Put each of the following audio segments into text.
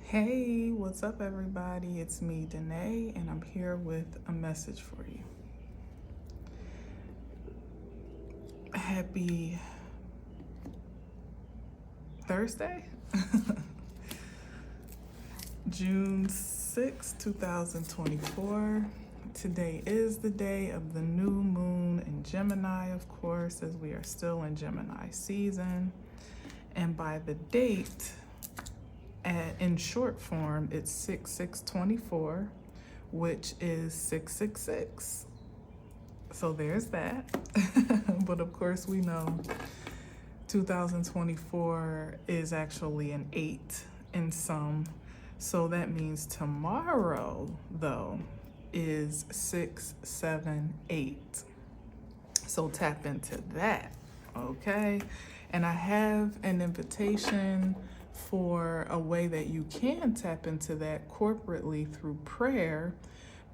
Hey, what's up, everybody? It's me, Danae, and I'm here with a message for you. Happy Thursday, June 6, 2024. Today is the day of the new moon in Gemini, of course, as we are still in Gemini season. And by the date, in short form, it's 6/6/24, which is 666. So there's that. But of course, we know 2024 is actually an 8 in some. So that means tomorrow, though, is 678. So tap into that, okay? And I have an invitation for a way that you can tap into that corporately through prayer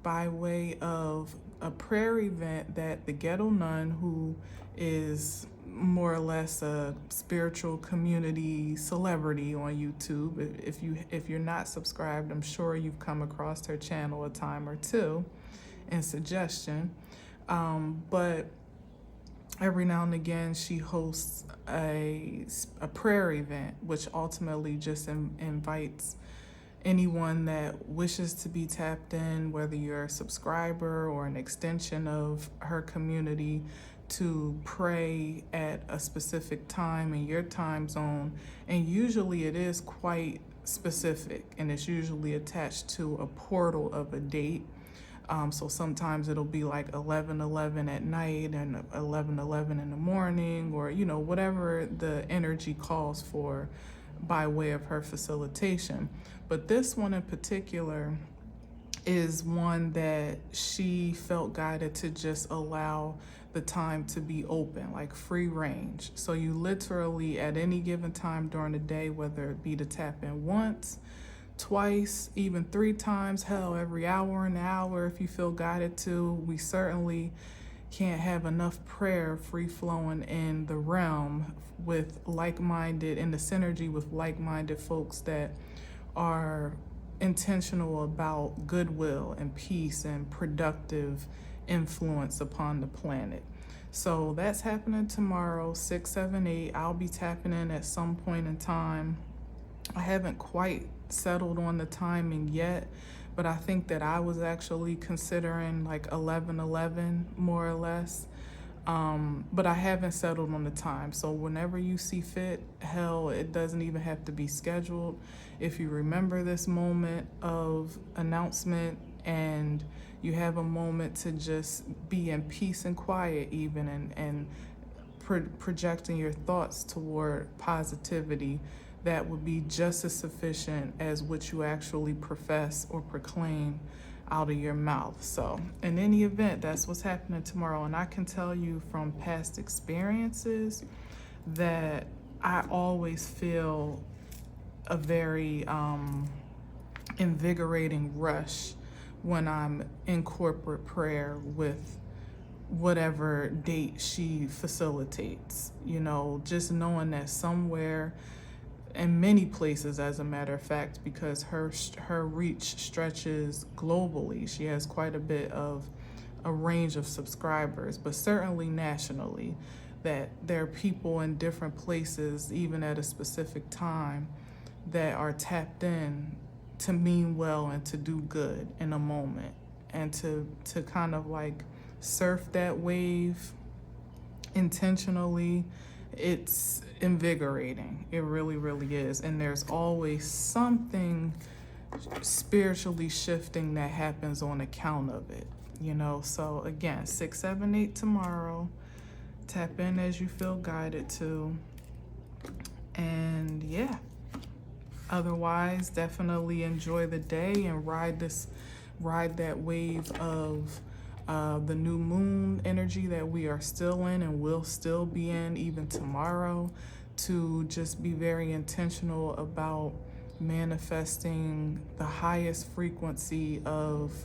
by way of a prayer event that the Ghetto Nun, who is more or less a spiritual community celebrity on YouTube. If you're not subscribed, I'm sure you've come across her channel a time or two in suggestion. But every now and again, she hosts a prayer event, which ultimately just invites anyone that wishes to be tapped in, whether you're a subscriber or an extension of her community, to pray at a specific time in your time zone. And usually it is quite specific, and it's usually attached to a portal of a date. So sometimes it'll be like 11:11 at night and 11:11 in the morning, or, whatever the energy calls for by way of her facilitation. But this one in particular is one that she felt guided to just allow the time to be open, like free range. So you literally at any given time during the day, whether it be to tap in once, twice, even 3 times, hell, every hour and hour if you feel guided to. We certainly can't have enough prayer free flowing in the realm with like-minded, in the synergy with like-minded folks that are intentional about goodwill and peace and productive influence upon the planet. So that's happening tomorrow, 6/7/8. I'll be tapping in at some point in time. I haven't quite settled on the timing yet, but I think that I was actually considering like 11:11 more or less. But I haven't settled on the time. So whenever you see fit, hell, it doesn't even have to be scheduled. If you remember this moment of announcement and you have a moment to just be in peace and quiet even, and projecting your thoughts toward positivity, that would be just as sufficient as what you actually profess or proclaim out of your mouth. So in any event, that's what's happening tomorrow. And I can tell you from past experiences that I always feel a very invigorating rush when I'm in corporate prayer with whatever date she facilitates. Just knowing that somewhere, in many places, as a matter of fact, because her reach stretches globally. She has quite a bit of a range of subscribers, but certainly nationally, that there are people in different places, even at a specific time, that are tapped in to mean well and to do good in a moment, and to kind of like surf that wave intentionally. It's invigorating. It really, really is. And there's always something spiritually shifting that happens on account of it, So again, 6/7/8 tomorrow. Tap in as you feel guided to. And yeah, otherwise, definitely enjoy the day and ride that wave of the new moon energy that we are still in and will still be in even tomorrow, to just be very intentional about manifesting the highest frequency of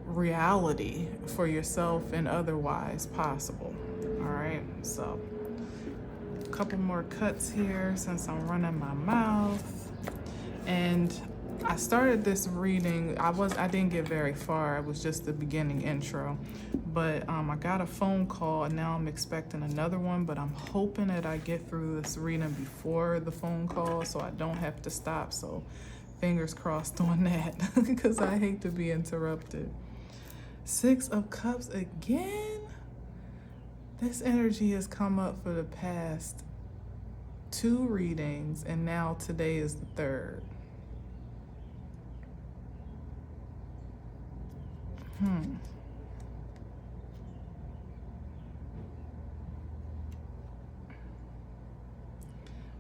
reality for yourself and otherwise possible. All right, so couple more cuts here since I'm running my mouth. And I started this reading, I didn't get very far, it was just the beginning intro. But I got a phone call and now I'm expecting another one, but I'm hoping that I get through this reading before the phone call so I don't have to stop. So fingers crossed on that because I hate to be interrupted. 6 of Cups again? This energy has come up for the past 2 readings and now today is the 3rd.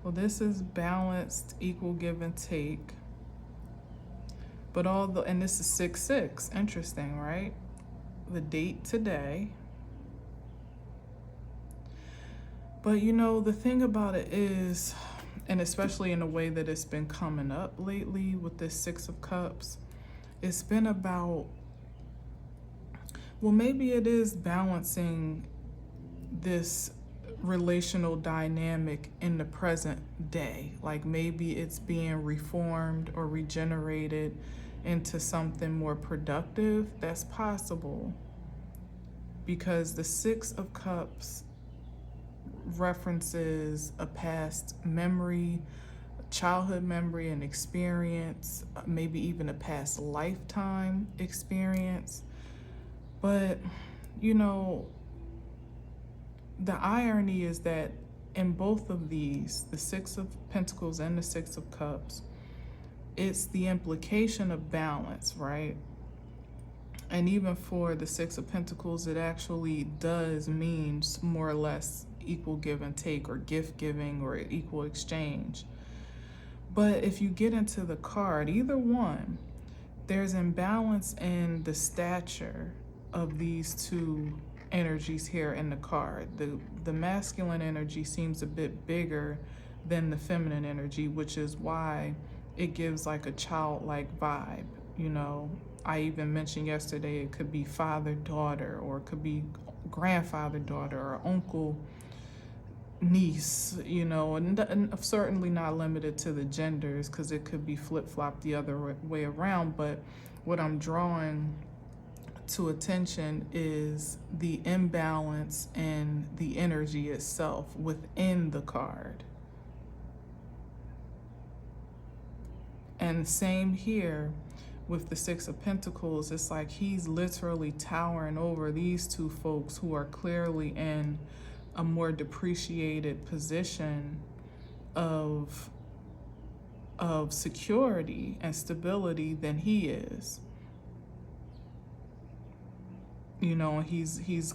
Well, this is balanced, equal give and take. But and this is 6-6. Interesting, right? The date today. But you know, the thing about it is, and especially in the way that it's been coming up lately with this 6 of Cups, it's been about, well, maybe it is balancing this relational dynamic in the present day. Like maybe it's being reformed or regenerated into something more productive. That's possible because the 6 of Cups references a past memory, childhood memory and experience, maybe even a past lifetime experience. But you know, the irony is that in both of these, the 6 of Pentacles and the 6 of Cups, it's the implication of balance, right? And even for the 6 of Pentacles, it actually does mean more or less equal give and take, or gift giving, or equal exchange. But if you get into the card, either one, there's imbalance in the stature of these 2 energies here in the card. The masculine energy seems a bit bigger than the feminine energy, which is why it gives like a childlike vibe. You know, I even mentioned yesterday it could be father-daughter, or it could be grandfather-daughter, or uncle-niece, you know, and certainly not limited to the genders, because it could be flip-flopped the other way around. But what I'm drawing to attention is the imbalance in the energy itself within the card. And same here with the 6 of Pentacles. It's like he's literally towering over these 2 folks who are clearly in a more depreciated position of security and stability than he is. You know, he's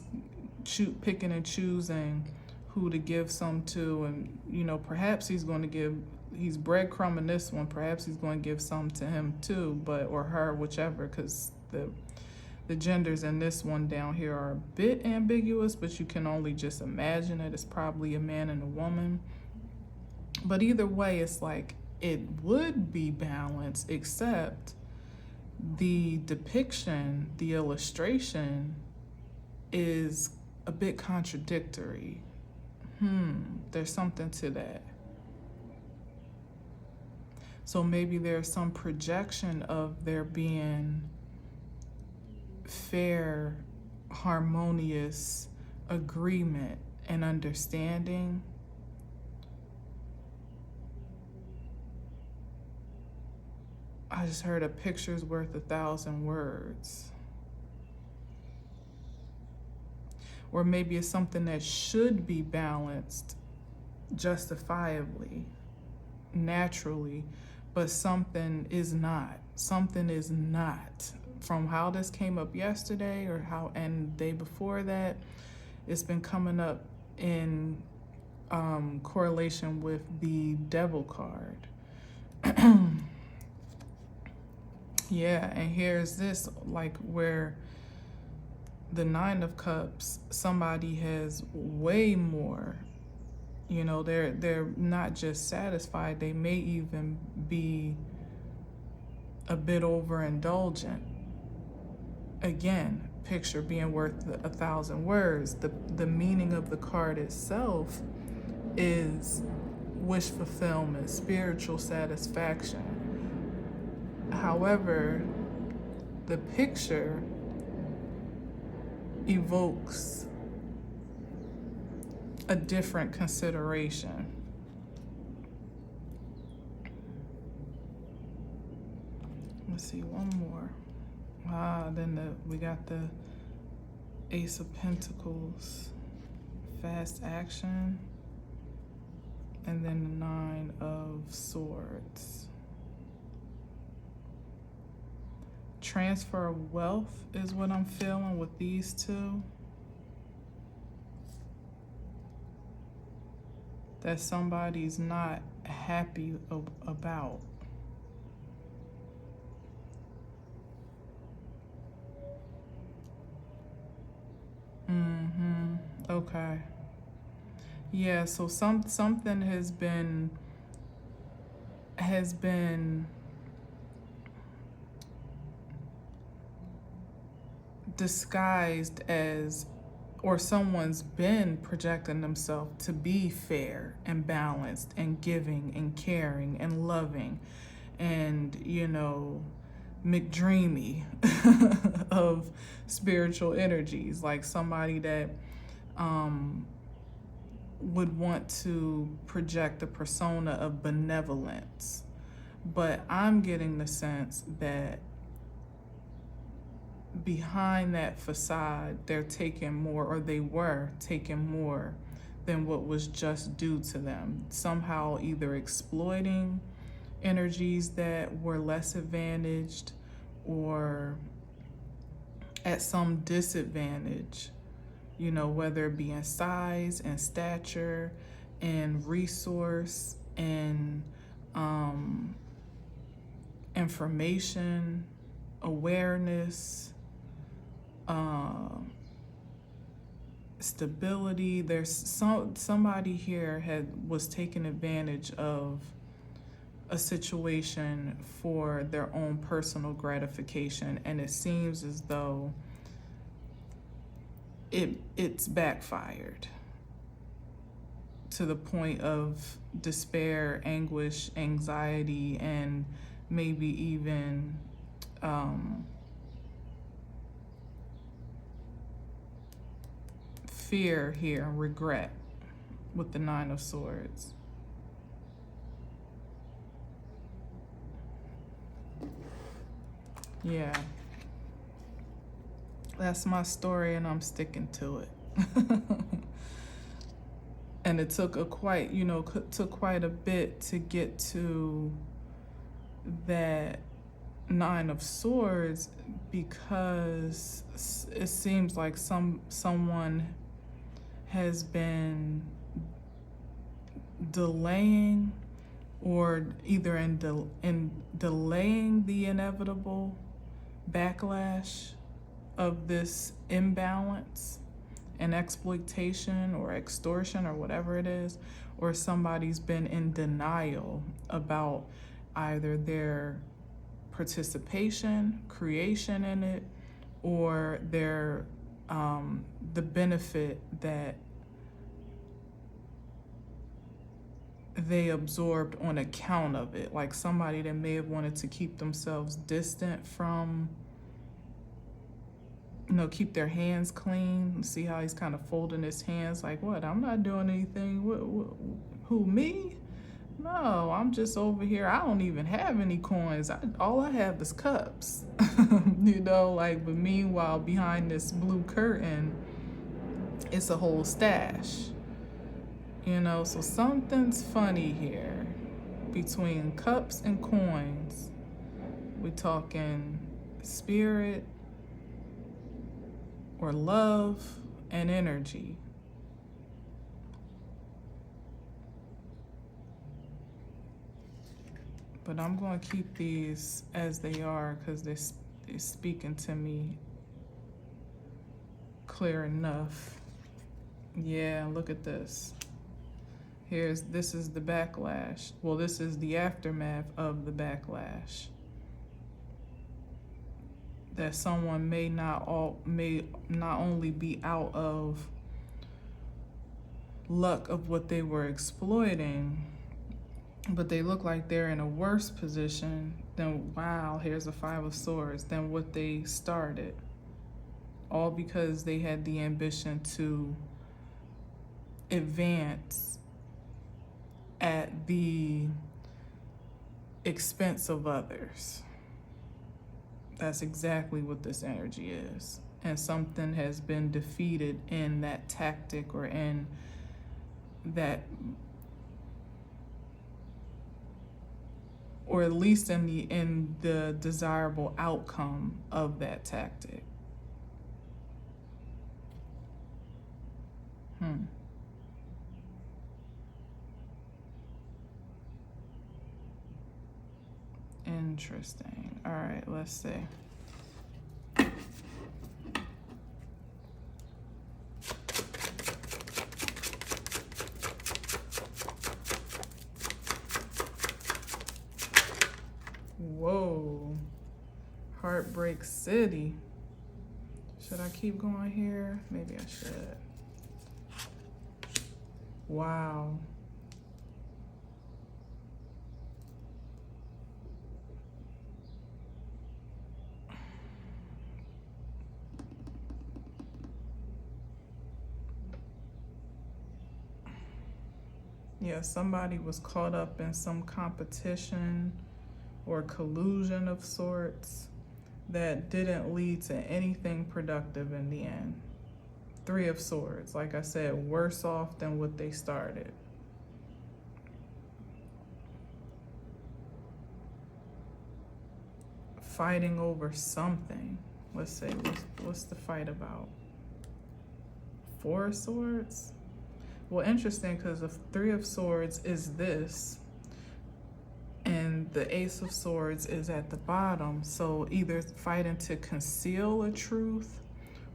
picking and choosing who to give some to, and you know, perhaps he's breadcrumbing this one. Perhaps he's going to give some to him too, or her, whichever, because the genders in this one down here are a bit ambiguous, but you can only just imagine it. It's probably a man and a woman. But either way, it's like it would be balanced, except the depiction, the illustration is a bit contradictory. There's something to that. So maybe there's some projection of there being fair, harmonious agreement and understanding. I just heard a picture's worth 1,000 words. Or maybe it's something that should be balanced justifiably, naturally, but something is not. Something is not. From how this came up yesterday and the day before that, it's been coming up in correlation with the Devil card. Yeah, and here's this, like where the 9 of Cups, somebody has way more, you know, they're not just satisfied, they may even be a bit overindulgent. Again, picture being worth 1,000 words. The meaning of the card itself is wish fulfillment, spiritual satisfaction. However, the picture evokes a different consideration. Let's see, one more. Then we got the Ace of Pentacles, fast action, and then the Nine of Swords. Transfer of wealth is what I'm feeling with these two. That somebody's not happy about. Okay. Yeah, so something has been disguised as, or someone's been projecting themselves to be fair and balanced and giving and caring and loving and, McDreamy of spiritual energies, like somebody that would want to project a persona of benevolence. But I'm getting the sense that behind that facade, they're taking more, or they were taking more than what was just due to them. Somehow either exploiting energies that were less advantaged or at some disadvantage, whether it be in size and stature and resource and information, awareness, stability. There's somebody here was taking advantage of a situation for their own personal gratification, and it seems as though it's backfired to the point of despair, anguish, anxiety, and maybe even fear here, and regret with the Nine of Swords. Yeah, that's my story, and I'm sticking to it. And it took quite a bit to get to that Nine of Swords, because it seems like someone has been delaying, or either in delaying the inevitable backlash of this imbalance and exploitation or extortion or whatever it is, or somebody's been in denial about either their participation, creation in it, or their the benefit that they absorbed on account of it. Like somebody that may have wanted to keep themselves distant from, keep their hands clean. See how he's kind of folding his hands like, what? I'm not doing anything. Who, me? No, I'm just over here. I don't even have any coins. All I have is cups. But meanwhile, behind this blue curtain, it's a whole stash. So something's funny here. Between cups and coins, we talking spirit or love and energy. But I'm going to keep these as they are, because they're speaking to me clear enough. Yeah, look at this. This is the backlash. Well, this is the aftermath of the backlash. That someone may not only be out of luck of what they were exploiting, but they look like they're in a worse position than, wow, here's a Five of Swords, than what they started. All because they had the ambition to advance at the expense of others. That's exactly what this energy is. And something has been defeated in that tactic, or in that, or at least in the desirable outcome of that tactic. Interesting. All right, let's see. Whoa. Heartbreak City. Should I keep going here? Maybe I should. Wow. Yeah, somebody was caught up in some competition or collusion of sorts that didn't lead to anything productive in the end. Three of Swords, like I said, worse off than what they started. Fighting over something. Let's say, what's the fight about? Four of Swords? Well, interesting, because the Three of Swords is this, and the Ace of Swords is at the bottom. So either fighting to conceal a truth,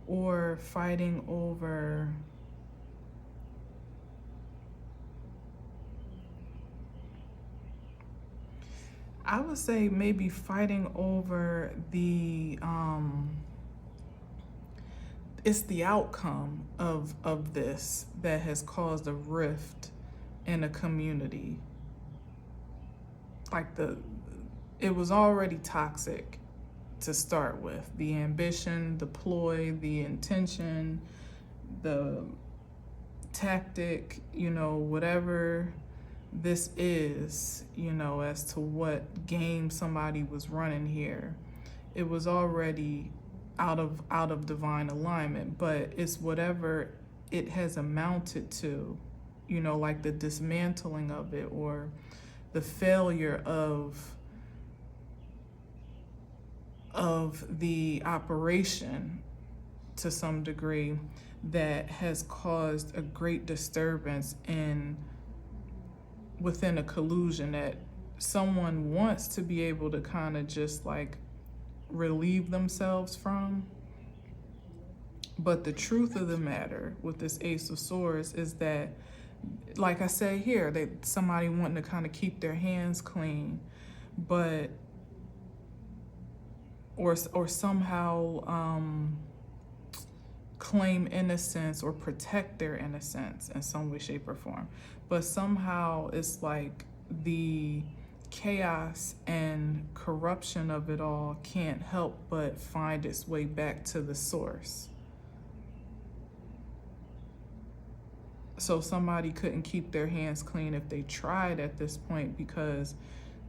or fighting over I would say maybe fighting over the it's the outcome of this that has caused a rift in a community. Like it was already toxic to start with. The ambition, the ploy, the intention, the tactic, whatever this is, as to what game somebody was running here. It was already out of divine alignment, but it's whatever it has amounted to, like the dismantling of it, or the failure of the operation to some degree, that has caused a great disturbance within a collusion that someone wants to be able to kind of just like relieve themselves from. But the truth of the matter with this Ace of Swords is that, like I say here, that somebody wanting to kind of keep their hands clean, but or somehow claim innocence or protect their innocence in some way, shape, or form. But somehow it's like the chaos and corruption of it all can't help but find its way back to the source. So somebody couldn't keep their hands clean if they tried at this point, because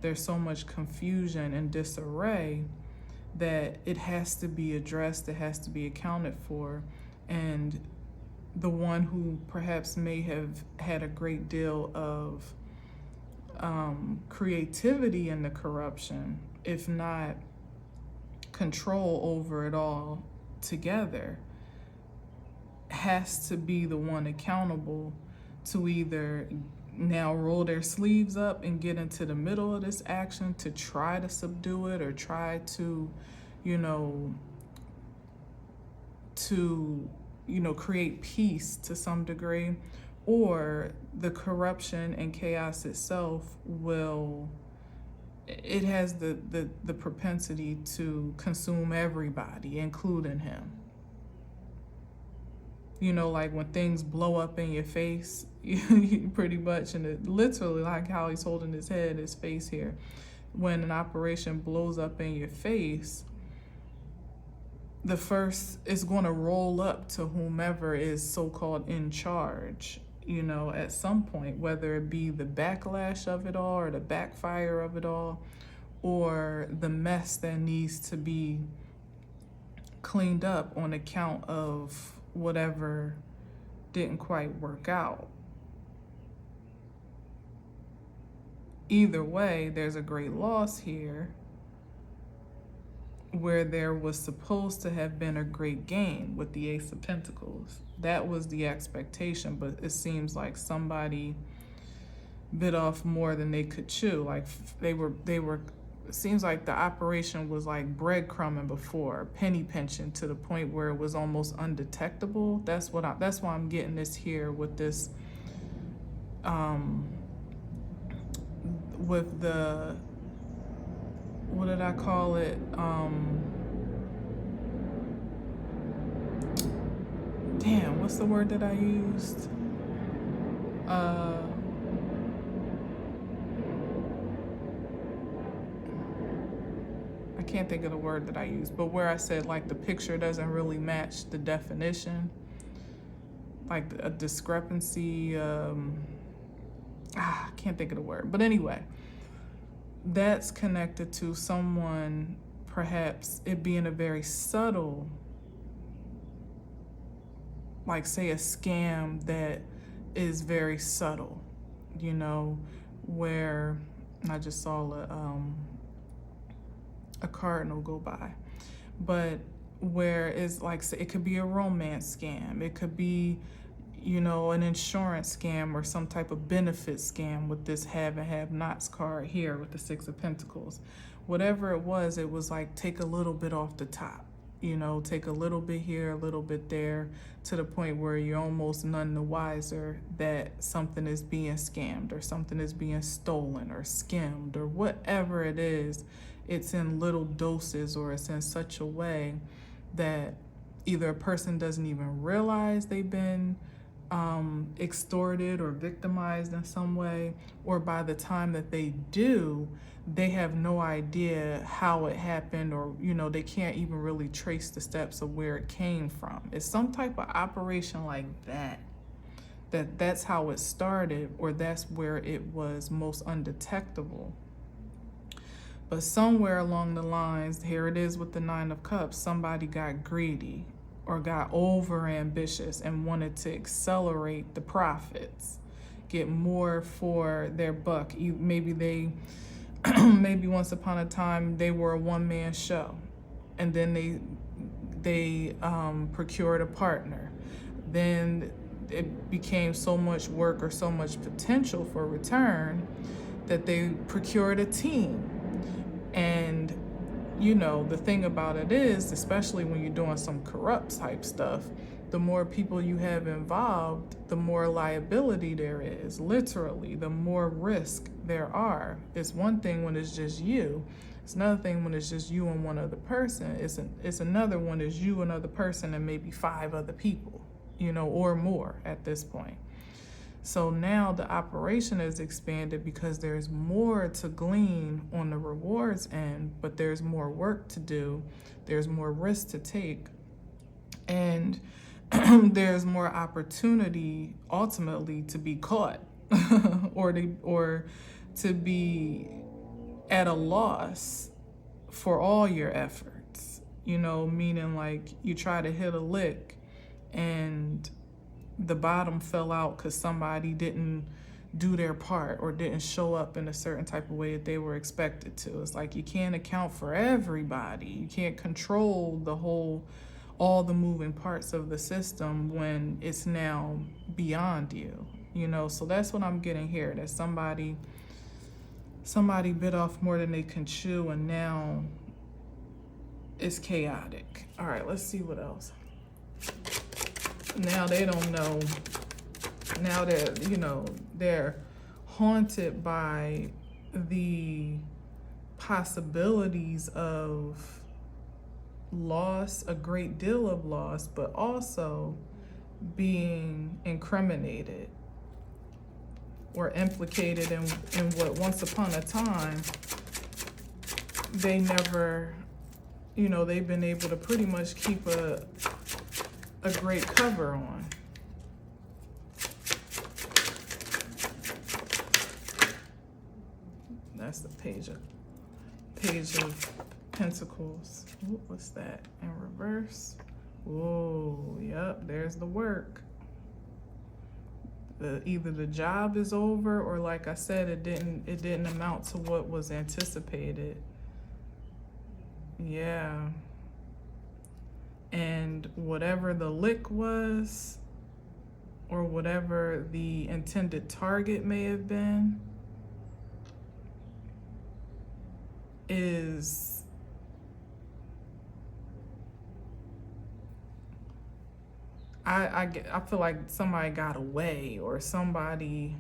there's so much confusion and disarray that it has to be addressed, it has to be accounted for. And the one who perhaps may have had a great deal of creativity in the corruption, if not control over it all together, has to be the one accountable to either now roll their sleeves up and get into the middle of this action to try to subdue it, or try to, create peace to some degree, or the corruption and chaos itself it has the propensity to consume everybody, including him. You know, like when things blow up in your face, pretty much, and it literally like how he's holding his face here. When an operation blows up in your face, the first is going to roll up to whomever is so-called in charge, you know, at some point, whether it be the backlash of it all or the backfire of it all, or the mess that needs to be cleaned up on account of whatever didn't quite work out. Either way, there's a great loss here where there was supposed to have been a great gain with the Ace of Pentacles. That was the expectation, but it seems like somebody bit off more than they could chew. Like they were, it seems like the operation was like breadcrumbing before, penny pinching to the point where it was almost undetectable. That's why I'm getting this here with this, with the, what did I call it? Damn, what's the word that I used? I can't think of the word that I used, but where I said like the picture doesn't really match the definition, like a discrepancy. I can't think of the word, but anyway, that's connected to someone, perhaps it being a very subtle, like say a scam that is very subtle, you know, where I just saw a cardinal go by, but where it's like, it could be a romance scam, it could be, you know, an insurance scam or some type of benefit scam with this have and have nots card here with the Six of Pentacles. Whatever it was like take a little bit off the top, you know, take a little bit here, a little bit there, to the point where you're almost none the wiser that something is being scammed or something is being stolen or skimmed or whatever it is. It's in little doses, or it's in such a way that either a person doesn't even realize they've been extorted or victimized in some way, or by the time that they do, they have no idea how it happened, or, you know, they can't even really trace the steps of where it came from. It's some type of operation like that, that's how it started, or that's where it was most undetectable. But somewhere along the lines, here it is with the Nine of Cups, somebody got greedy or got over ambitious and wanted to accelerate the profits, get more for their buck. Maybe they, maybe once upon a time they were a one-man show, and then they procured a partner. Then it became so much work or so much potential for return that they procured a team. And you know, the thing about it is, especially when you're doing some corrupt type stuff, the more people you have involved, the more liability there is, literally, the more risk there are. It's one thing when it's just you. It's another thing when it's just you and one other person. It's another one is you, another person, and maybe 5 other people, you know, or more at this point. So now the operation is expanded because there's more to glean on the rewards end, but there's more work to do, there's more risk to take, and there's more opportunity ultimately to be caught or to be at a loss for all your efforts, you know, meaning like you try to hit a lick and the bottom fell out because somebody didn't do their part or didn't show up in a certain type of way that they were expected to. It's like you can't account for everybody. You can't control all the moving parts of the system when it's now beyond you, you know? So that's what I'm getting here, that somebody bit off more than they can chew, and now it's chaotic. All right, let's see what else. Now they don't know. Now they're haunted by the possibilities of loss, a great deal of loss, but also being incriminated or implicated in what once upon a time they never, they've been able to pretty much keep a great cover on. That's the page of Pentacles. Ooh, what's that in reverse? Whoa, yep, there's the work. Either the job is over, or like I said, it didn't amount to what was anticipated. Yeah. And whatever the lick was, or whatever the intended target may have been, is I feel like somebody got away, or somebody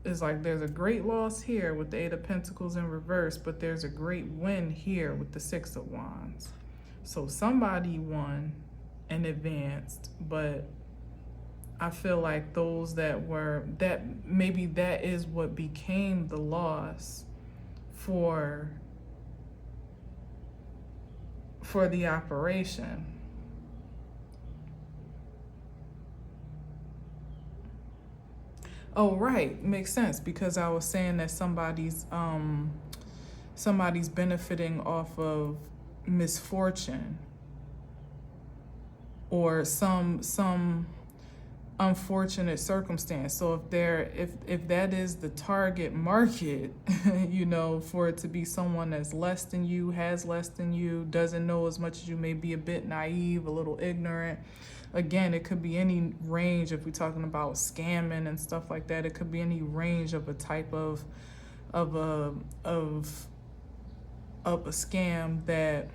is like, there's a great loss here with the Eight of Pentacles in reverse, but there's a great win here with the Six of Wands. So somebody won and advanced, but I feel like those that maybe that is what became the loss for the operation. Oh, right, makes sense, because I was saying that somebody's benefiting off of misfortune, or some unfortunate circumstance. So if that is the target market, for it to be someone that's less than you, has less than you, doesn't know as much as you, may be a bit naive, a little ignorant. Again, it could be any range. If we're talking about scamming and stuff like that, it could be any range of a type of a scam that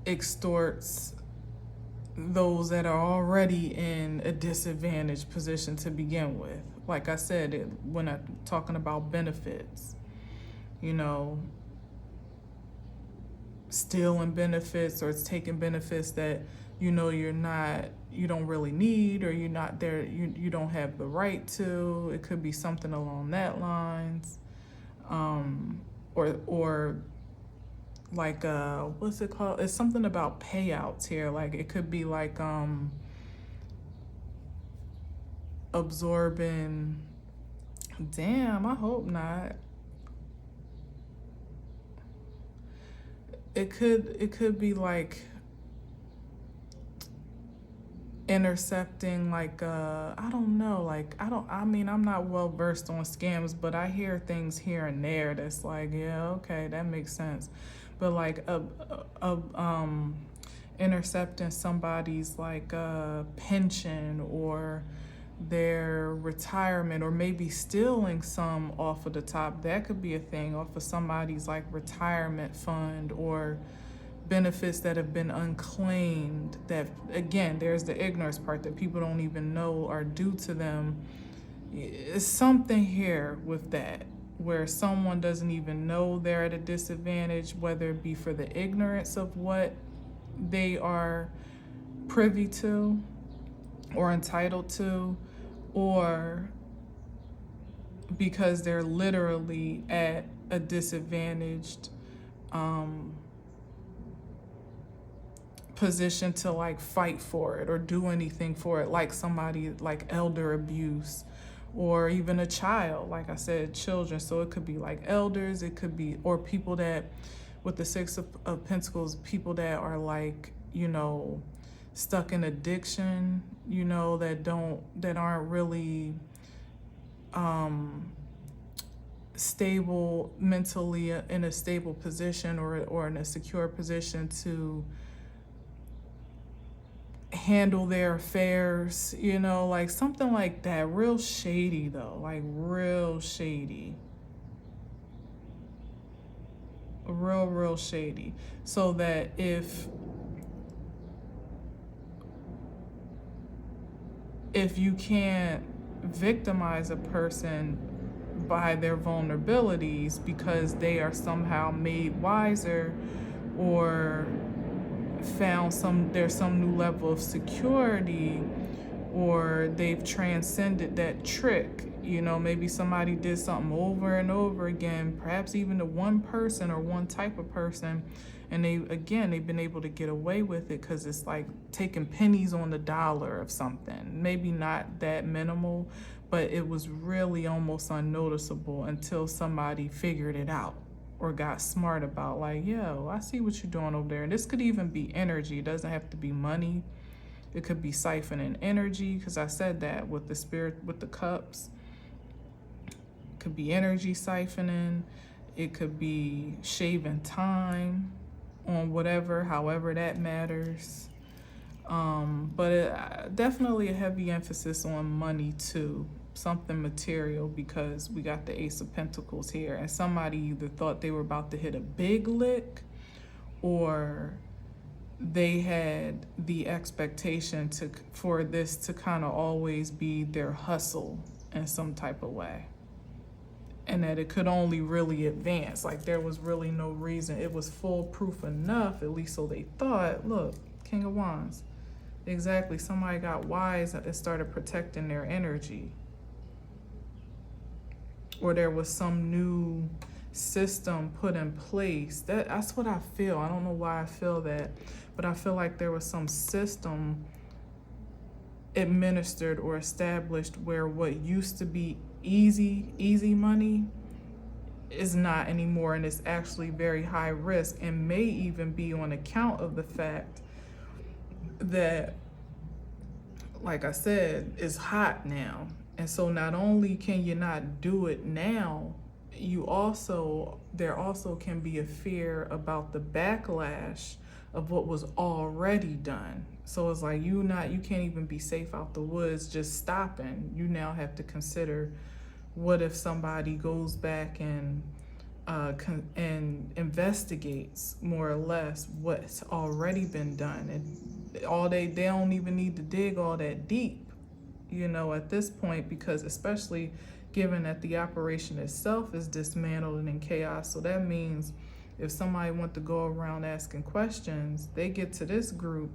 extorts those that are already in a disadvantaged position to begin with. Like I said, when I'm talking about benefits, stealing benefits, or it's taking benefits that you don't really need, or you're not there, you don't have the right to. It could be something along that lines, or like what's it called? It's something about payouts here. Like it could be like absorbing. Damn, I hope not. It could be like intercepting, like I don't know, like I'm not well versed on scams, but I hear things here and there that's like, yeah, okay, that makes sense. But like intercepting somebody's like pension or their retirement, or maybe stealing some off of the top. That could be a thing, off of somebody's like retirement fund, or benefits that have been unclaimed, that again, there's the ignorance part that people don't even know are due to them. It's something here with that, where someone doesn't even know they're at a disadvantage, whether it be for the ignorance of what they are privy to or entitled to, or because they're literally at a disadvantaged position to like fight for it or do anything for it, like somebody like elder abuse, or even a child, like I said, children. So it could be like elders, it could be, or people that, with the Six of Pentacles, people that are like, stuck in addiction, that aren't really stable mentally, in a stable position, or in a secure position to handle their affairs, like something like that. Real shady though, like real shady. Real shady. So that if you can't victimize a person by their vulnerabilities because they are somehow made wiser, or there's some new level of security, or they've transcended that trick. Maybe somebody did something over and over again, perhaps even to one person or one type of person, and they've been able to get away with it because it's like taking pennies on the dollar of something. Maybe not that minimal, but it was really almost unnoticeable until somebody figured it out or got smart about, like, yo, I see what you're doing over there. And this could even be energy. It doesn't have to be money. It could be siphoning energy, because I said that with the spirit, with the cups. It could be energy siphoning. It could be shaving time on whatever, however that matters. But definitely a heavy emphasis on money too, something material, because we got the Ace of Pentacles here, and somebody either thought they were about to hit a big lick, or they had the expectation for this to kind of always be their hustle in some type of way, and that it could only really advance. Like there was really no reason. It was foolproof enough, at least so they thought. Look, King of Wands. Exactly. Somebody got wise and started protecting their energy. Or there was some new system put in place. That's what I feel. I don't know why I feel that, but I feel like there was some system administered or established where what used to be easy money is not anymore, and it's actually very high risk, and may even be on account of the fact that, like I said, it's hot now. And so not only can you not do it now, there also can be a fear about the backlash of what was already done. So it's like you can't even be safe out the woods just stopping. You now have to consider, what if somebody goes back and investigates more or less what's already been done, and they don't even need to dig all that deep, at this point, because especially given that the operation itself is dismantled and in chaos. So that means if somebody wants to go around asking questions, they get to this group.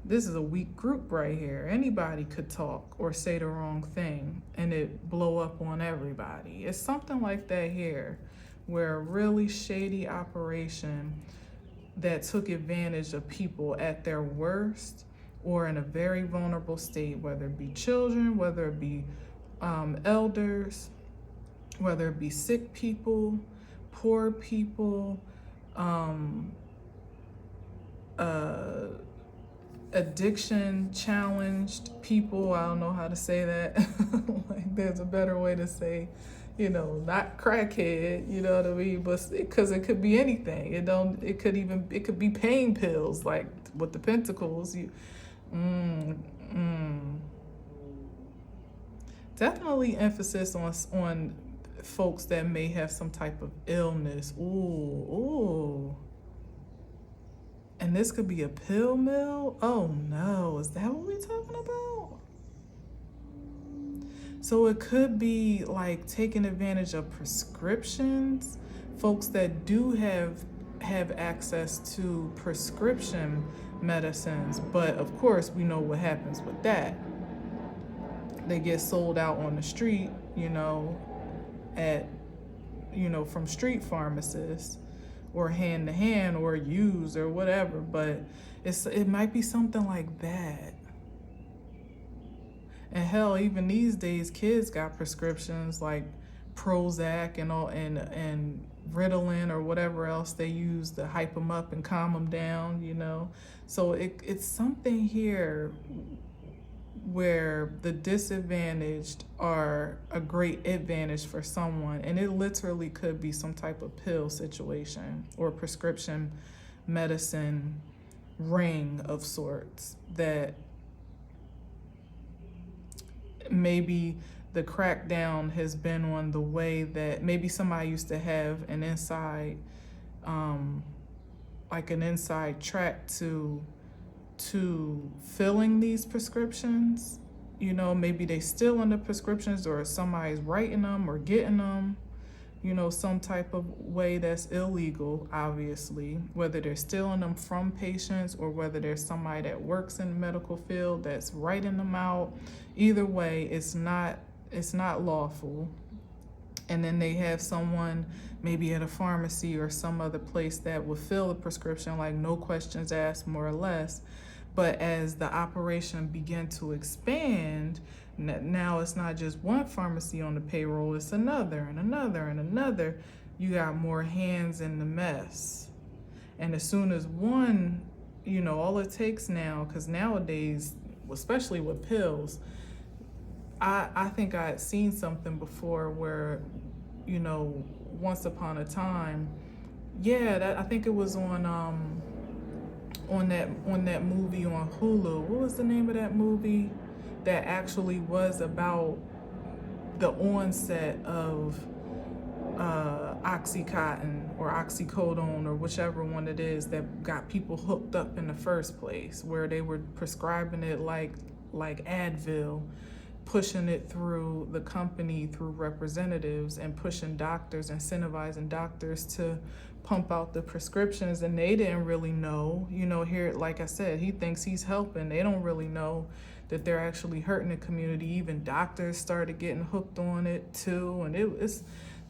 This is a weak group right here. Anybody could talk or say the wrong thing and it blow up on everybody. It's something like that here, where a really shady operation that took advantage of people at their worst or in a very vulnerable state, whether it be children, whether it be elders, whether it be sick people, poor people, addiction challenged people. I don't know how to say that. Like there's a better way to say, not crackhead, you know what I mean? But because it could be anything. It could be pain pills, like with the pentacles. Definitely emphasis on folks that may have some type of illness. Ooh. And this could be a pill mill? Oh no, is that what we're talking about? So it could be like taking advantage of prescriptions, folks that do have access to prescription medicines, but of course we know what happens with that. They get sold out on the street, from street pharmacists, or hand to hand, or used, or whatever. But it might be something like that. And hell, even these days, kids got prescriptions like Prozac and Ritalin or whatever else they use to hype them up and calm them down, So it's something here where the disadvantaged are a great advantage for someone, and it literally could be some type of pill situation or prescription medicine ring of sorts, that maybe the crackdown has been on the way that maybe somebody used to have an inside track to filling these prescriptions. Maybe they still in the prescriptions, or somebody's writing them or getting them, some type of way that's illegal, obviously, whether they're stealing them from patients or whether there's somebody that works in the medical field that's writing them out. Either way, it's not lawful. And then they have someone maybe at a pharmacy or some other place that will fill the prescription, like no questions asked, more or less. But as the operation began to expand, now it's not just one pharmacy on the payroll, it's another and another and another. You got more hands in the mess. And as soon as one, all it takes now, because nowadays, especially with pills, I think I had seen something before where, once upon a time, I think it was on that movie on Hulu. What was the name of that movie that actually was about the onset of Oxycontin or oxycodone or whichever one it is that got people hooked up in the first place, where they were prescribing it like Advil, pushing it through the company, through representatives, and pushing doctors, incentivizing doctors to pump out the prescriptions, and they didn't really know. Here, like I said, he thinks he's helping. They don't really know that they're actually hurting the community. Even doctors started getting hooked on it too, and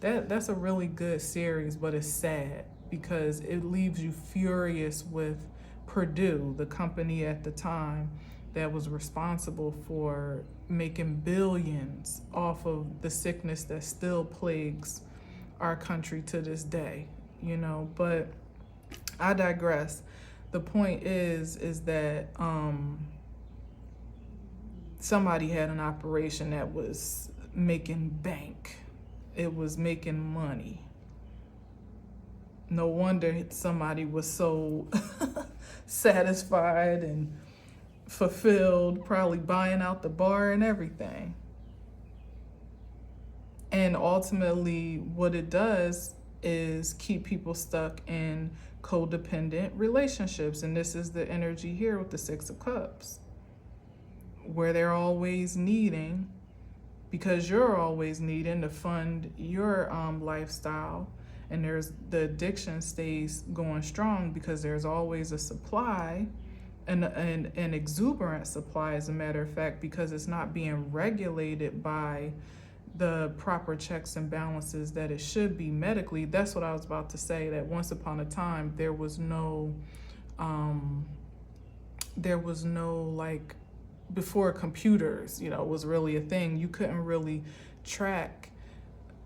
that's a really good series, but it's sad because it leaves you furious with Purdue, the company at the time that was responsible for making billions off of the sickness that still plagues our country to this day, but I digress. The point is that somebody had an operation that was making bank. It was making money. No wonder somebody was so satisfied and fulfilled, probably buying out the bar and everything. And ultimately, what it does is keep people stuck in codependent relationships. And this is the energy here with the Six of Cups, where they're always needing, because you're always needing to fund your lifestyle. And the addiction stays going strong because there's always a supply, an exuberant supply, as a matter of fact, because it's not being regulated by the proper checks and balances that it should be medically. That's what I was about to say, that once upon a time there was no like, before computers was really a thing, you couldn't really track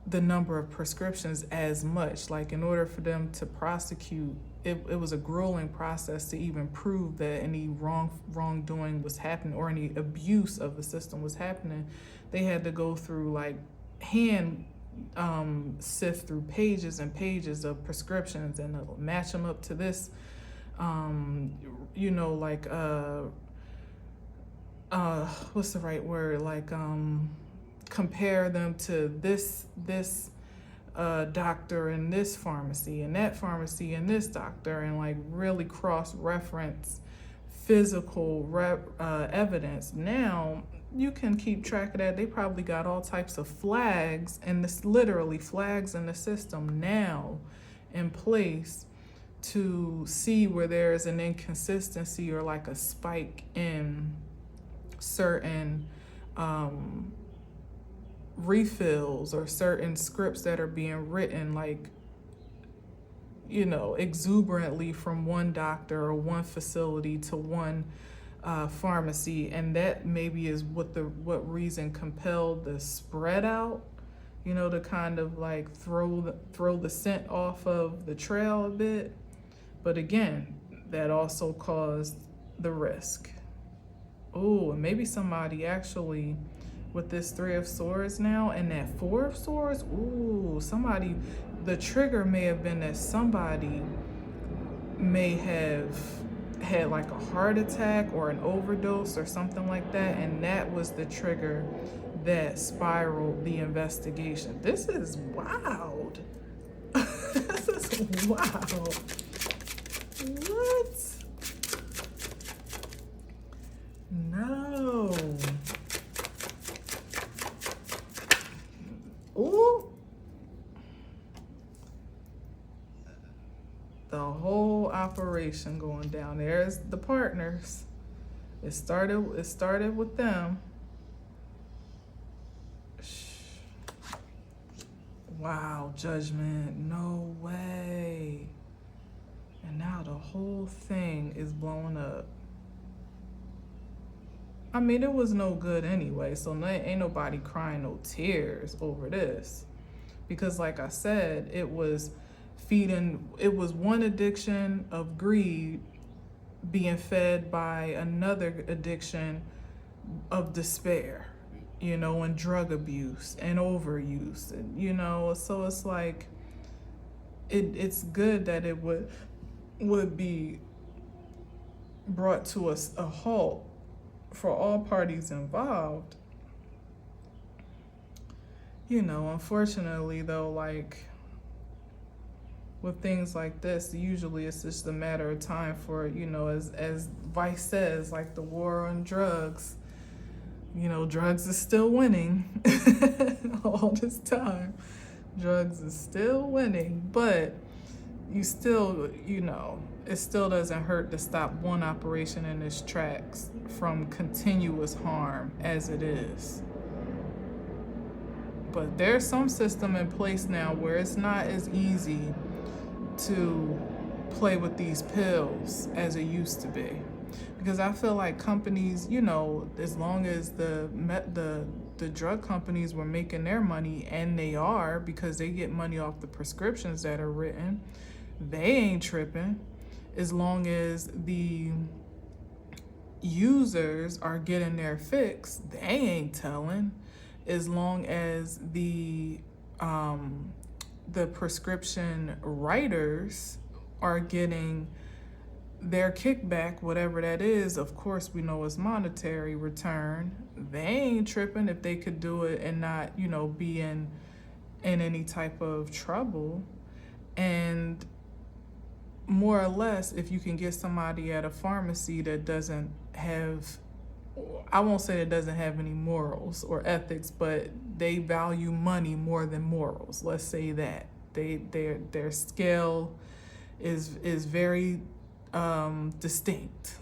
the number of prescriptions as much. Like, in order for them to prosecute, it was a grueling process to even prove that any wrongdoing was happening or any abuse of the system was happening. They had to go through, like, hand sift through pages and pages of prescriptions and match them up to this, what's the right word? Like, compare them to this doctor in this pharmacy and that pharmacy and this doctor, and like really cross-reference physical evidence. Now you can keep track of that. They probably got all types of flags, and this literally flags in the system now in place to see where there's an inconsistency or like a spike in certain refills or certain scripts that are being written, like, exuberantly from one doctor or one facility to one pharmacy. And that maybe is what reason compelled the spread out, to kind of like throw the scent off of the trail a bit. But again, that also caused the risk. Oh, and maybe somebody actually, with this Three of Swords now and that Four of Swords, the trigger may have been that somebody may have had like a heart attack or an overdose or something like that, and that was the trigger that spiraled the investigation. This is wild. This is wild. What? No. Ooh. the whole operation going down. There's the partners. It started with them. Wow, judgment, no way. And now the whole thing is blowing up. I mean, it was no good anyway, so ain't nobody crying no tears over this. Because like I said, it was one addiction of greed being fed by another addiction of despair, and drug abuse and overuse, and, so it's like, it's good that it would be brought to a halt for all parties involved. Unfortunately though, like with things like this, usually it's just a matter of time for, as Vice says, like the war on drugs, drugs is still winning all this time. Drugs is still winning, but you still, it still doesn't hurt to stop one operation in its tracks from continuous harm as it is. But there's some system in place now where it's not as easy to play with these pills as it used to be. Because I feel like companies, as long as the drug companies were making their money, and they are, because they get money off the prescriptions that are written, they ain't tripping. As long as the users are getting their fix, they ain't telling. As long as the prescription writers are getting their kickback, whatever that is, of course we know it's monetary return, they ain't tripping if they could do it and not, be in any type of trouble. And more or less, if you can get somebody at a pharmacy that doesn't have, I won't say it doesn't have any morals or ethics, but they value money more than morals. Let's say that their scale is very distinct.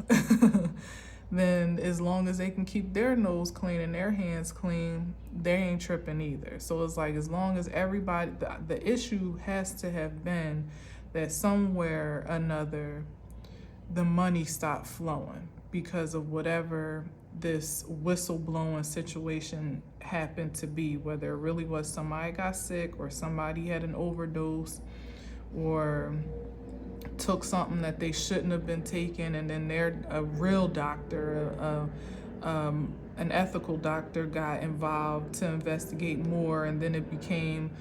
Then as long as they can keep their nose clean and their hands clean, they ain't tripping either. So it's like, as long as everybody, the issue has to have been that somewhere or another the money stopped flowing because of whatever this whistleblowing situation happened to be, whether it really was somebody got sick or somebody had an overdose or took something that they shouldn't have been taking, and then a real doctor, an ethical doctor got involved to investigate more, and then it became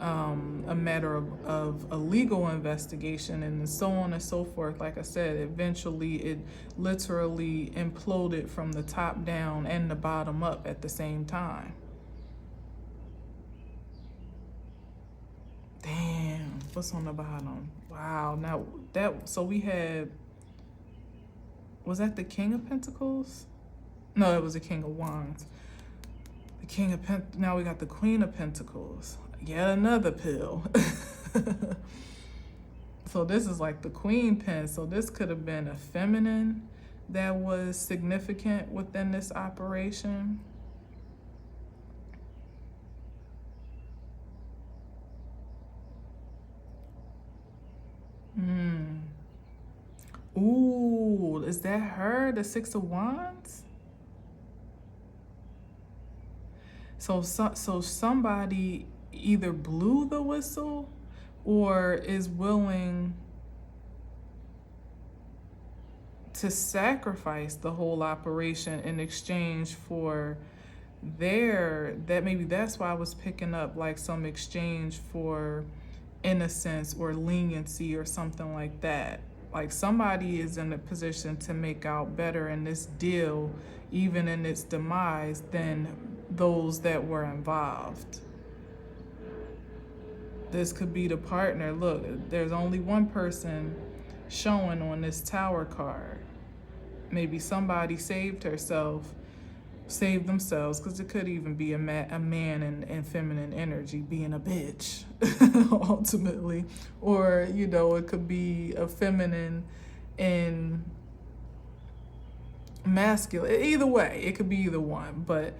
a matter of a legal investigation, and so on and so forth. Like I said, eventually it literally imploded from the top down and the bottom up at the same time. Damn, what's on the bottom? Wow, now so we had, was that the King of Pentacles? No, it was the King of Wands. The King of now we got the Queen of Pentacles. Yet another pill. So this is like the Queen Pen. So this could have been a feminine that was significant within this operation. Ooh, is that her? The Six of Wands? So somebody either blew the whistle or is willing to sacrifice the whole operation in exchange for maybe that's why I was picking up like some exchange for innocence or leniency or something like that. Like somebody is in a position to make out better in this deal, even in its demise, than those that were involved. This could be the partner. Look, there's only one person showing on this Tower card. Maybe somebody saved herself save themselves, because it could even be a man and feminine energy being a bitch ultimately, or it could be a feminine and masculine. Either way, it could be either one, but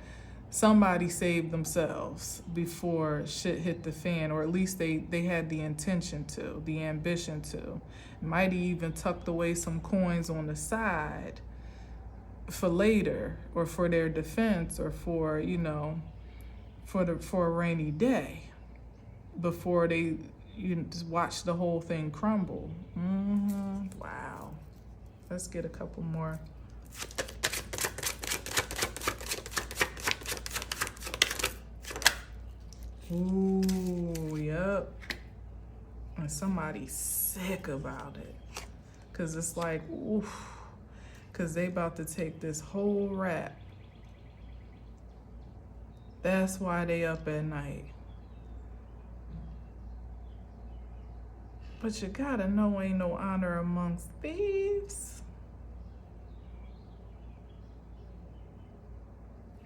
somebody saved themselves before shit hit the fan, or at least they had the intention to, the ambition to. Might even tucked away some coins on the side for later, or for their defense, or for for a rainy day, before they just watch the whole thing crumble. Wow. Let's get a couple more. Ooh, yep. And somebody's sick about it, because it's like, oof, because they about to take this whole rap. That's why they up at night. But you gotta know ain't no honor amongst thieves.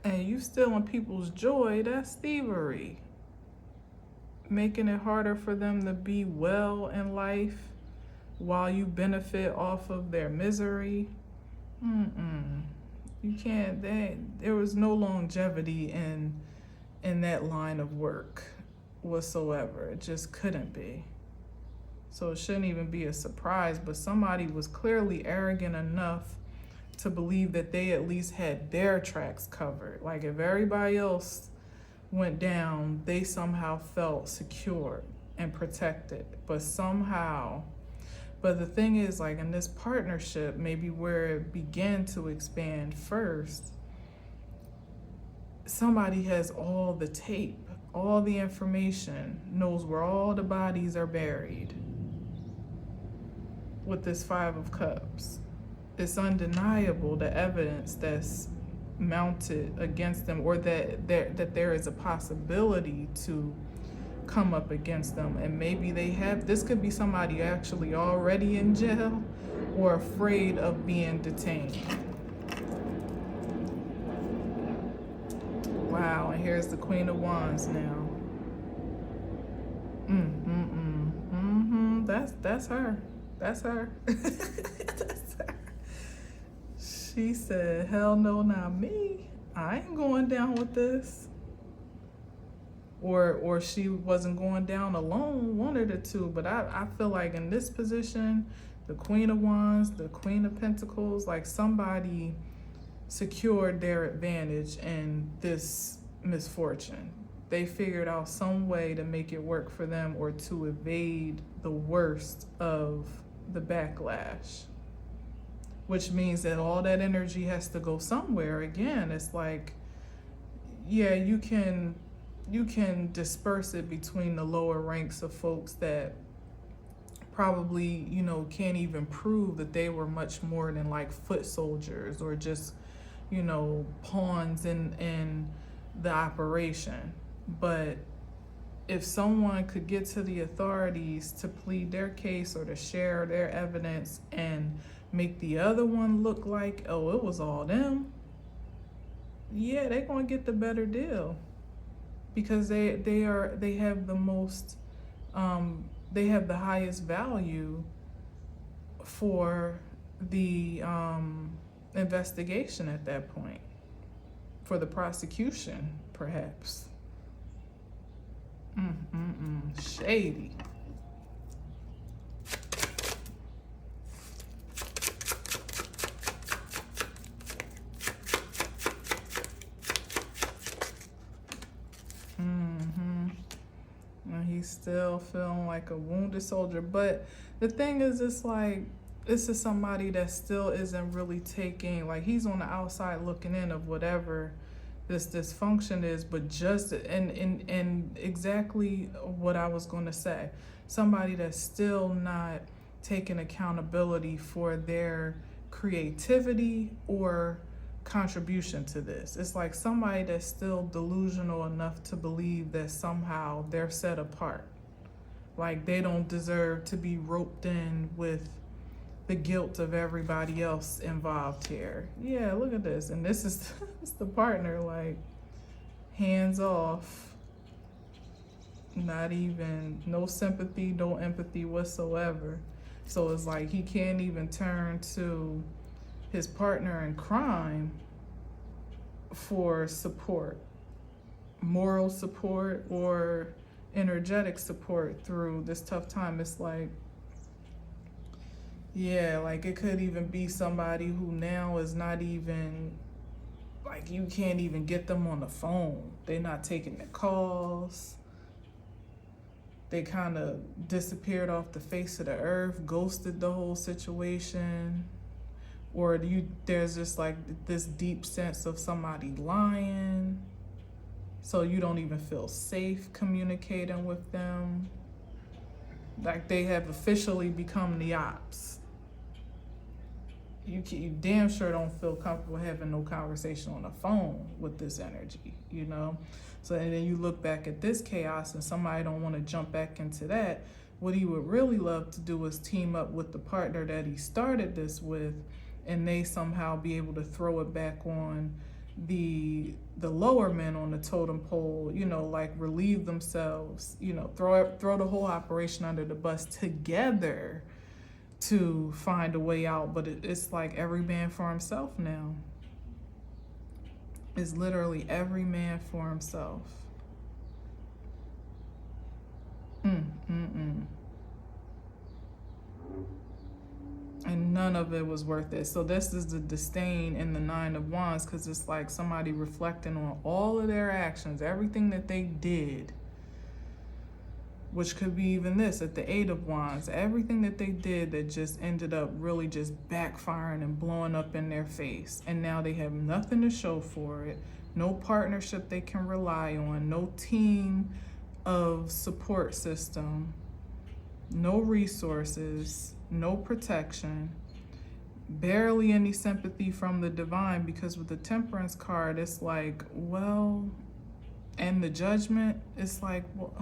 And you stealing people's joy, that's thievery. Making it harder for them to be well in life while you benefit off of their misery. You can't. There was no longevity in that line of work whatsoever. It just couldn't be. So it shouldn't even be a surprise. But somebody was clearly arrogant enough to believe that they at least had their tracks covered. Like, if everybody else went down, they somehow felt secure and protected. But the thing is, like, in this partnership, maybe where it began to expand first, somebody has all the tape, all the information, knows where all the bodies are buried with this Five of Cups. It's undeniable, the evidence that's mounted against them, or that there is a possibility to come up against them. And maybe this could be somebody actually already in jail or afraid of being detained. Wow, and here's the Queen of Wands now. That's her. That's her. That's her. She said, hell no, not me. I ain't going down with this. Or she wasn't going down alone, one of the two. But I feel like in this position, the Queen of Wands, the Queen of Pentacles, like somebody secured their advantage in this misfortune. They figured out some way to make it work for them, or to evade the worst of the backlash. Which means that all that energy has to go somewhere. Again, it's like, yeah, you can disperse it between the lower ranks of folks that probably, can't even prove that they were much more than like foot soldiers, or just, pawns in the operation. But if someone could get to the authorities to plead their case, or to share their evidence and make the other one look like, oh, it was all them, yeah, they're gonna get the better deal, because they have the most, they have the highest value for the investigation at that point, for the prosecution, perhaps. Shady. And he's still feeling like a wounded soldier. But the thing is, it's like, this is somebody that still isn't really taking, like, he's on the outside looking in of whatever this dysfunction is, but just and exactly what I was going to say, somebody that's still not taking accountability for their creativity or contribution to this. It's like somebody that's still delusional enough to believe that somehow they're set apart, like they don't deserve to be roped in with the guilt of everybody else involved here. Yeah, look at this. And this is it's the partner, like, hands off. Not even, no sympathy, no empathy whatsoever. So it's like he can't even turn to his partner in crime for support, moral support or energetic support through this tough time. It's like, yeah, like it could even be somebody who now is not even, like, you can't even get them on the phone. They're not taking the calls. They kind of disappeared off the face of the earth, ghosted the whole situation. Or there's just like this deep sense of somebody lying. So you don't even feel safe communicating with them. Like they have officially become the ops. You damn sure don't feel comfortable having no conversation on the phone with this energy, you know? So and then you look back at this chaos and somebody don't want to jump back into that. What he would really love to do is team up with the partner that he started this with, and they somehow be able to throw it back on the lower men on the totem pole, you know, like relieve themselves, you know, throw the whole operation under the bus together to find a way out. But it's like every man for himself now. It's literally every man for himself. And none of it was worth it. So this is the disdain in the Nine of Wands, because it's like somebody reflecting on all of their actions, everything that they did, which could be even this at the Eight of Wands, everything that they did that just ended up really just backfiring and blowing up in their face. And now they have nothing to show for it, no partnership they can rely on, no team of support system, no resources, no protection, barely any sympathy from the divine, because with the Temperance card, it's like, well, and the Judgment, it's like, well,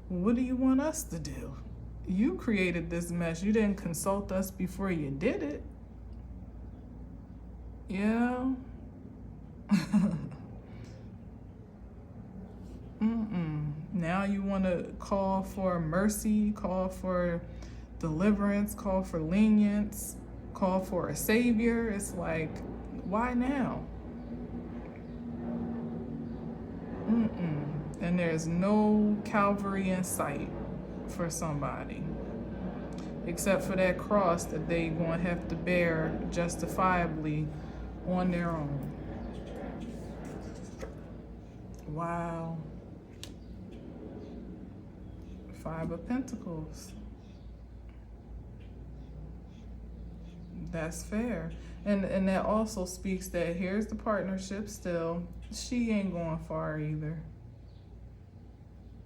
what do you want us to do? You created this mess. You didn't consult us before you did it. Yeah. Now you want to call for mercy, call for deliverance, call for lenience, call for a savior. It's like, why now? And there's no Calvary in sight for somebody, except for that cross that they gonna have to bear justifiably on their own. Wow. Five of Pentacles. That's fair. And that also speaks that here's the partnership still. She ain't going far either.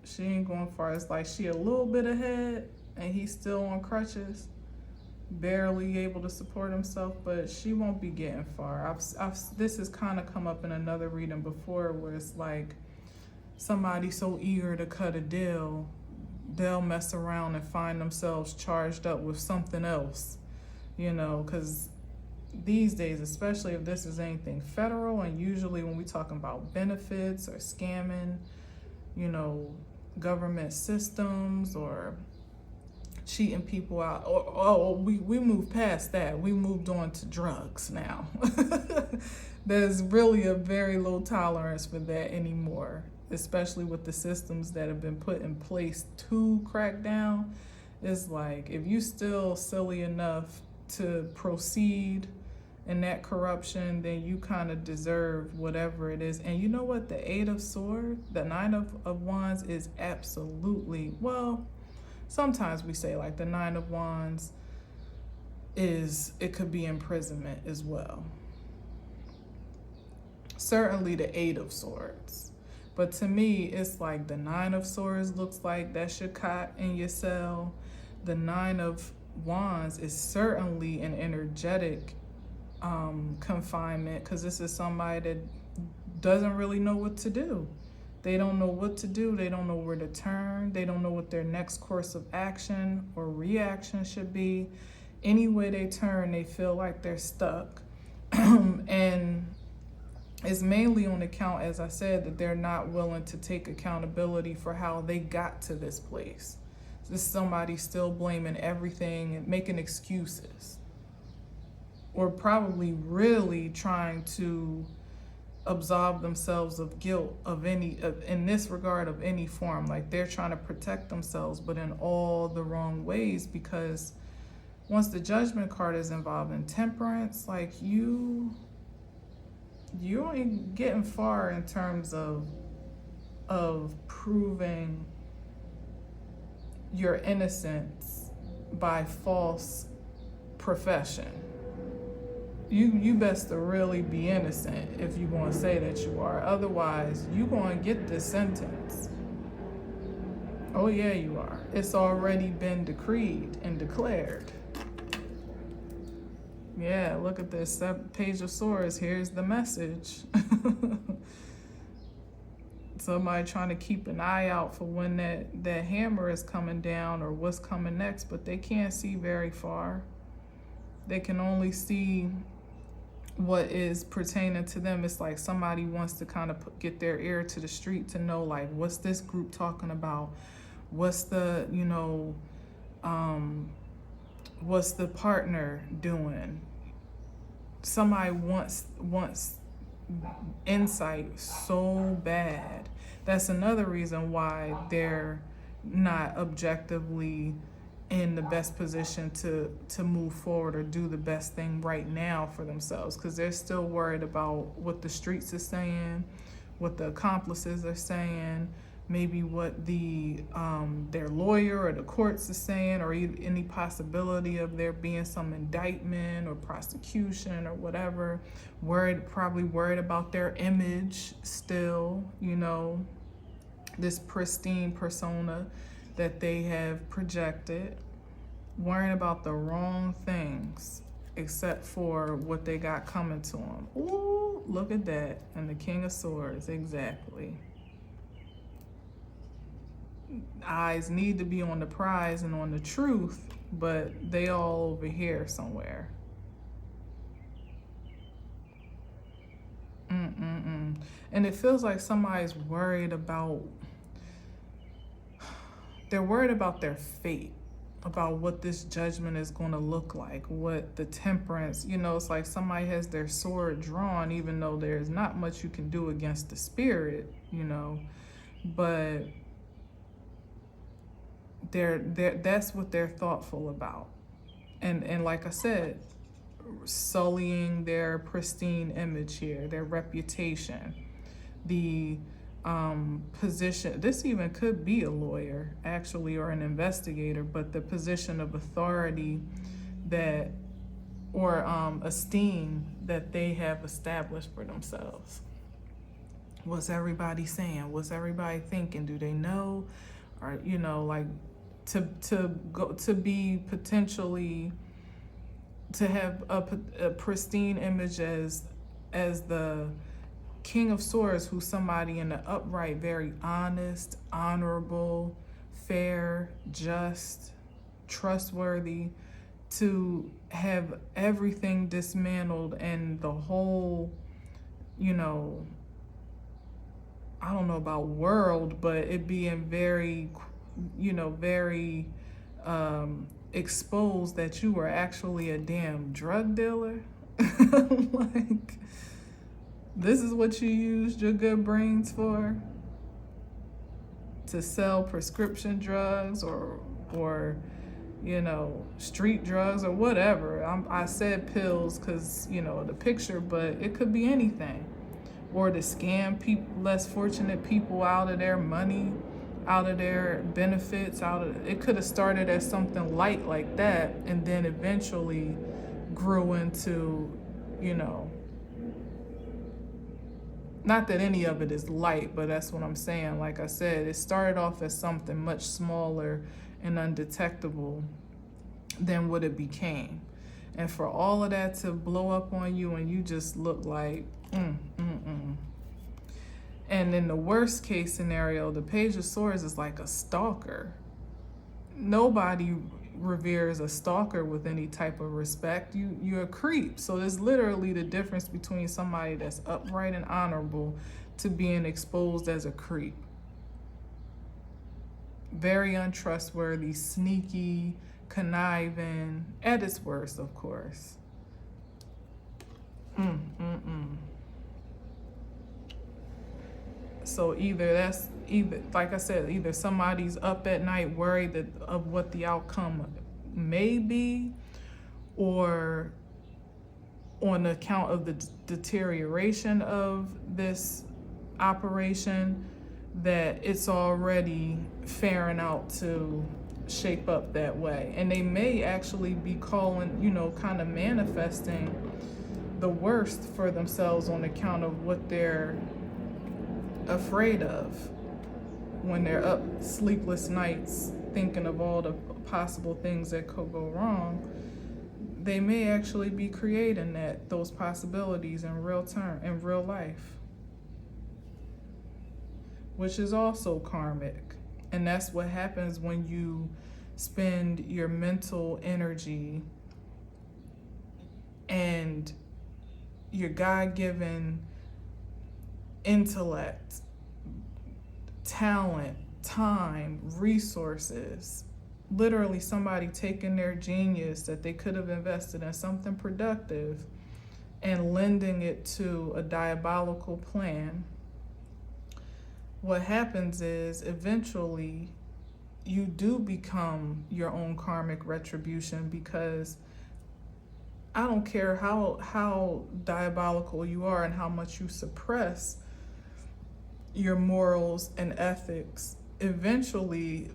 She ain't going far. It's like she a little bit ahead and he's still on crutches, barely able to support himself, but she won't be getting far. This has kind of come up in another reading before where it's like somebody so eager to cut a deal, they'll mess around and find themselves charged up with something else, you know, because these days, especially if this is anything federal, and usually when we talking about benefits or scamming, you know, government systems or cheating people out, we moved past that. We moved on to drugs now. There's really a very low tolerance for that anymore, especially with the systems that have been put in place to crack down. It's like, if you still silly enough to proceed in that corruption, then you kind of deserve whatever it is. And you know what? The Eight of Swords, the Nine of Wands is absolutely, well, sometimes we say like the Nine of Wands it could be imprisonment as well. Certainly the Eight of Swords. But to me, it's like the Nine of Swords looks like that's your cot in your cell. The Nine of Wands is certainly an energetic confinement, because this is somebody that doesn't really know what to do. They don't know what to do. They don't know where to turn. They don't know what their next course of action or reaction should be. Any way they turn, they feel like they're stuck. And it's mainly on account, as I said, that they're not willing to take accountability for how they got to this place. This somebody still blaming everything and making excuses, or probably really trying to absolve themselves of guilt of any, in this regard, of any form. Like they're trying to protect themselves, but in all the wrong ways, because once the Judgment card is involved in Temperance, like you ain't getting far in terms of proving your innocence by false profession. You best to really be innocent if you want to say that you are. Otherwise, you going to get this sentence. Oh yeah, you are. It's already been decreed and declared. Yeah, look at this Page of Swords. Here's the message. Somebody trying to keep an eye out for when that hammer is coming down or what's coming next, but they can't see very far. They can only see what is pertaining to them. It's like somebody wants to kind of get their ear to the street to know, like, what's this group talking about? What's the, what's the partner doing? Somebody wants insight so bad. That's another reason why they're not objectively in the best position to move forward or do the best thing right now for themselves, because they're still worried about what the streets are saying, what the accomplices are saying, maybe what their lawyer or the courts are saying, or any possibility of there being some indictment or prosecution or whatever. Probably worried about their image still, this pristine persona that they have projected, worrying about the wrong things except for what they got coming to them. Ooh, look at that. And the King of Swords, exactly. Eyes need to be on the prize and on the truth, but they all over here somewhere. And it feels like somebody's worried about, they're worried about their fate, about what this judgment is going to look like, what the Temperance, it's like somebody has their sword drawn, even though there's not much you can do against the spirit, but that's what they're thoughtful about. And like I said, sullying their pristine image here, their reputation, the position. This even could be a lawyer, actually, or an investigator, but the position of authority that, or esteem that they have established for themselves. What's everybody saying? What's everybody thinking? Do they know? Or, like to be potentially, to have a pristine image as the King of Swords, who's somebody in the upright, very honest, honorable, fair, just, trustworthy, to have everything dismantled and the whole, I don't know about world, but it being very, very exposed that you were actually a damn drug dealer. Like, this is what you used your good brains for? To sell prescription drugs or street drugs or whatever. I said pills because, the picture, but it could be anything. Or to scam people, less fortunate people out of their money, out of their benefits, it could have started as something light like that and then eventually grew into, not that any of it is light, but that's what I'm saying. Like I said, it started off as something much smaller and undetectable than what it became. And for all of that to blow up on you and you just look like, And in the worst case scenario, the Page of Swords is like a stalker. Nobody, reveres a stalker with any type of respect, you're a creep. So there's literally the difference between somebody that's upright and honorable to being exposed as a creep. Very untrustworthy, sneaky, conniving, at its worst, of course. So either like I said, either somebody's up at night worried of what the outcome may be, or on account of the deterioration of this operation, that it's already faring out to shape up that way. And they may actually be calling, kind of manifesting the worst for themselves on account of what they're afraid of when they're up sleepless nights thinking of all the possible things that could go wrong. They may actually be creating those possibilities in real life, which is also karmic. And that's what happens when you spend your mental energy and your God-given intellect, talent, time, resources, literally somebody taking their genius that they could have invested in something productive and lending it to a diabolical plan. What happens is eventually you do become your own karmic retribution, because I don't care how diabolical you are and how much you suppress your morals and ethics. Eventually,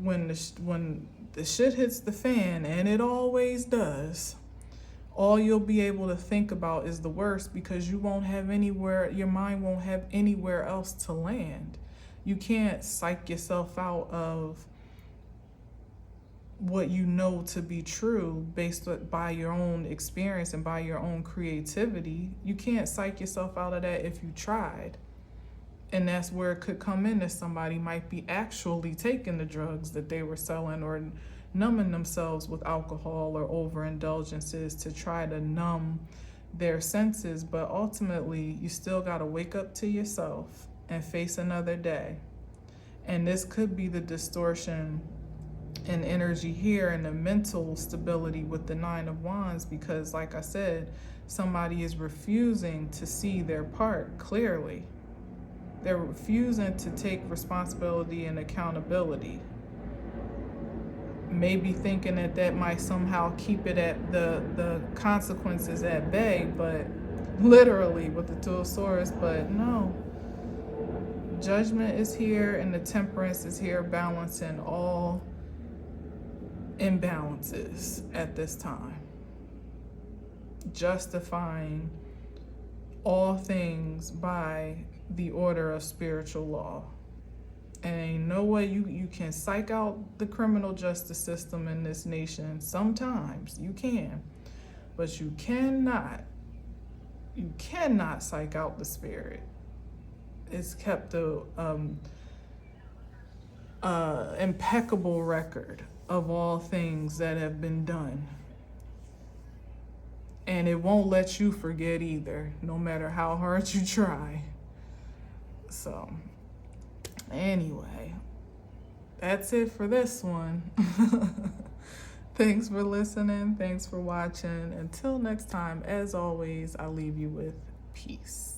when the shit hits the fan, and it always does, all you'll be able to think about is the worst, because you won't have your mind won't have anywhere else to land. You can't psych yourself out of what you know to be true based by your own experience and by your own creativity. You can't psych yourself out of that if you tried. And that's where it could come in, that somebody might be actually taking the drugs that they were selling, or numbing themselves with alcohol or overindulgences to try to numb their senses. But ultimately, you still got to wake up to yourself and face another day. And this could be the distortion and energy here, and the mental stability with the Nine of Wands, because like I said, somebody is refusing to see their part clearly. They're refusing to take responsibility and accountability. Maybe thinking that might somehow keep it at the consequences at bay, but literally with the Two of Swords. But no, judgment is here, and the Temperance is here, balancing all imbalances at this time, justifying all things by the order of spiritual law. And ain't no way you can psych out the criminal justice system in this nation. Sometimes you can, but you cannot psych out the spirit. It's kept a impeccable record of all things that have been done. And it won't let you forget either, no matter how hard you try. So, anyway, that's it for this one. Thanks for listening. Thanks for watching. Until next time, as always, I leave you with peace.